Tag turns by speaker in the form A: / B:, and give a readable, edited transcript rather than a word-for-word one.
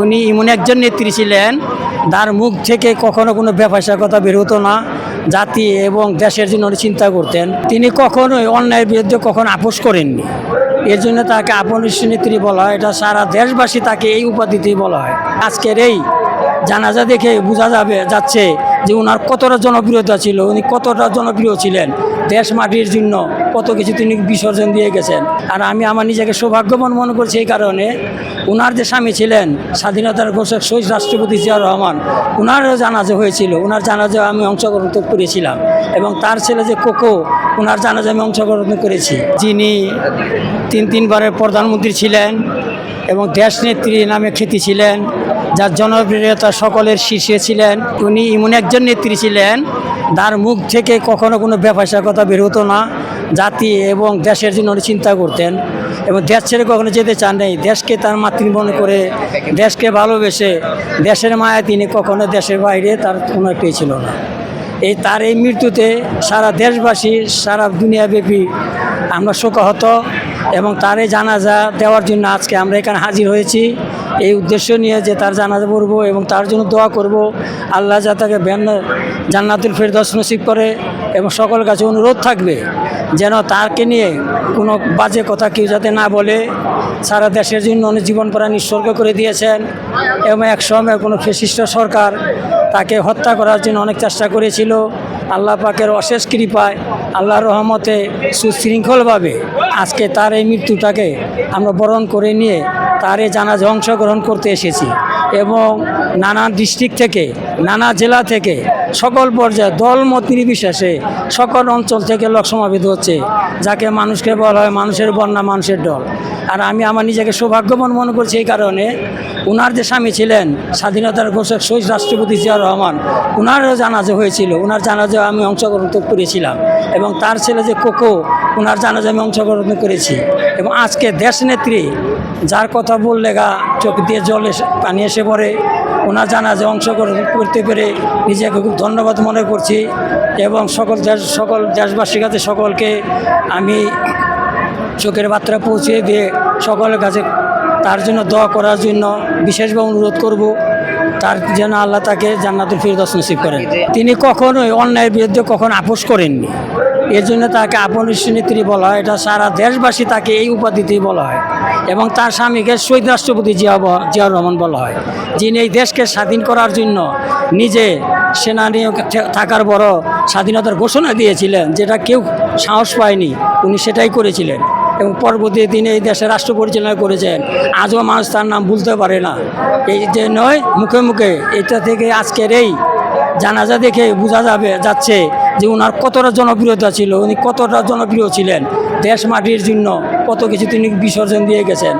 A: উনি এমন একজন নেত্রী ছিলেন, তার মুখ থেকে কখনো কোনো বেফাঁসা কথা বের হতো না। জাতি এবং দেশের জন্য উনি চিন্তা করতেন। তিনি কখনোই অন্যায়ের বিরুদ্ধে কখনো আপোষ করেননি। এর জন্য তাকে আপনিষ্ঠ নেত্রী বলা হয়। এটা সারা দেশবাসী তাকে এই উপাধিতেই বলা হয়। আজকের এই জানাজা দেখে বোঝা যাচ্ছে যে ওনার কতটা জনপ্রিয়তা ছিল, উনি কতটা জনপ্রিয় ছিলেন। দেশ মাটির জন্য কত কিছু তিনি বিসর্জন দিয়ে গেছেন। আর আমি আমার নিজেকে সৌভাগ্যবান মনে করছি এই কারণে, ওনার যে স্বামী ছিলেন স্বাধীনতার ঘোষক শহীদ রাষ্ট্রপতি জিয়াউর রহমান, ওনারও জানাজা হয়েছিল। ওনার জানাজা আমি অংশগ্রহণ করেছিলাম এবং তার ছেলে যে কোকো, ওনার জানাজা আমি অংশগ্রহণ করেছি। যিনি তিনবারের প্রধানমন্ত্রী ছিলেন এবং দেশনেত্রী নামে খ্যাতি ছিলেন, যার জনপ্রিয়তা সকলের শীর্ষে ছিলেন। উনি এমন একজন নেত্রী ছিলেন, তার মুখ থেকে কখনো কোনো বেফাঁসা কথা বের হতো না। জাতি এবং দেশের জন্য উনি চিন্তা করতেন এবং দেশ ছেড়ে কখনো যেতে চান নাই। দেশকে তার মাতৃ মনে করে, দেশকে ভালোবেসে, দেশের মায়া তিনি কখনো দেশের বাইরে তার কোনো একটাই ছিল না। তার এই মৃত্যুতে সারা দেশবাসী, সারা দুনিয়াব্যাপী আমরা শোকাহত এবং তার এই জানাজা দেওয়ার জন্য আজকে আমরা এখানে হাজির হয়েছি। এই উদ্দেশ্য নিয়ে যে তার জানাজা পড়ব এবং তার জন্য দোয়া করব, আল্লাহ যা তাকে জান্নাতুল ফেরদৌস নসিব করে। এবং সকলের কাছে অনুরোধ থাকবে যেন তাকে নিয়ে কোনো বাজে কথা কেউ যাতে না বলে। সারা দেশের জন্য উনি জীবন প্রাণ উৎসর্গ করে দিয়েছেন এবং এক সময় কোনো ফ্যাসিস্ট সরকার তাকে হত্যা করার জন্য অনেক চেষ্টা করেছিল। আল্লাহ পাকের অশেষ কৃপায়, আল্লাহর রহমতে সুশৃঙ্খলভাবে আজকে তার এই মৃত্যুটাকে আমরা বরণ করে নিয়ে তার এই জানাজা অংশগ্রহণ করতে এসেছি। এবং নানা ডিস্ট্রিক্ট থেকে, নানা জেলা থেকে, সকল পর্যায়ে দলমত নির্বিশেষে সকল অঞ্চল থেকে লোক সমাবেত হচ্ছে, যাকে মানুষকে বলা হয় মানুষের বন্যা, মানুষের দল। আর আমি আমার নিজেকে সৌভাগ্যবান মনে করছি এই কারণে, ওনার যে স্বামী ছিলেন স্বাধীনতার ঘোষক শহীদ রাষ্ট্রপতি জিয়াউর রহমান, ওনারও জানাজা হয়েছিল। ওনার জানাজা আমি অংশগ্রহণ করেছিলাম এবং তার ছেলে যে কোকো, ওনার জানাজা আমি অংশগ্রহণ করেছি। এবং আজকে দেশনেত্রী, যার কথা বললে চোখ দিয়ে জল পানি এসে পড়ে, ওনার জানাজা অংশগ্রহণ করতে পেরে নিজেকে খুব ধন্যবাদ মনে করছি। এবং সকল দেশবাসীর কাছে সকলকে আমি চোখের বার্তা পৌঁছে দিয়ে সকলের কাছে তার জন্য দোয়া করার জন্য বিশেষভাবে অনুরোধ করব, তার যেন আল্লাহ তাকে জান্নাতুল ফেরদৌস নসিব করেন। তিনি কখনোই অন্যায়ের বিরুদ্ধে কখনো আপোষ করেননি। এর জন্য তাকে আপনিষ্ঠ নেত্রী বলা হয়। এটা সারা দেশবাসী তাকে এই উপাধিতেই বলা হয়। এবং তার স্বামীকে শহীদ রাষ্ট্রপতি জিয়াউর রহমান বলা হয়, যিনি এই দেশকে স্বাধীন করার জন্য নিজে সেনানী থাকার বড় স্বাধীনতার ঘোষণা দিয়েছিলেন, যেটা কেউ সাহস পায়নি, উনি সেটাই করেছিলেন। এবং পরবর্তী দিনে এই দেশের রাষ্ট্র পরিচালনা করেছেন। আজও মানুষ তার নাম ভুলতে পারে না। এই যে নয়, মুখে মুখে এটা থেকে আজকের এই জানাজা দেখে বোঝা যাচ্ছে যে ওনার কতটা জনপ্রিয়তা ছিল, উনি কতটা জনপ্রিয় ছিলেন। দেশ মাটির জন্য কত কিছু তিনি বিসর্জন দিয়ে গেছেন।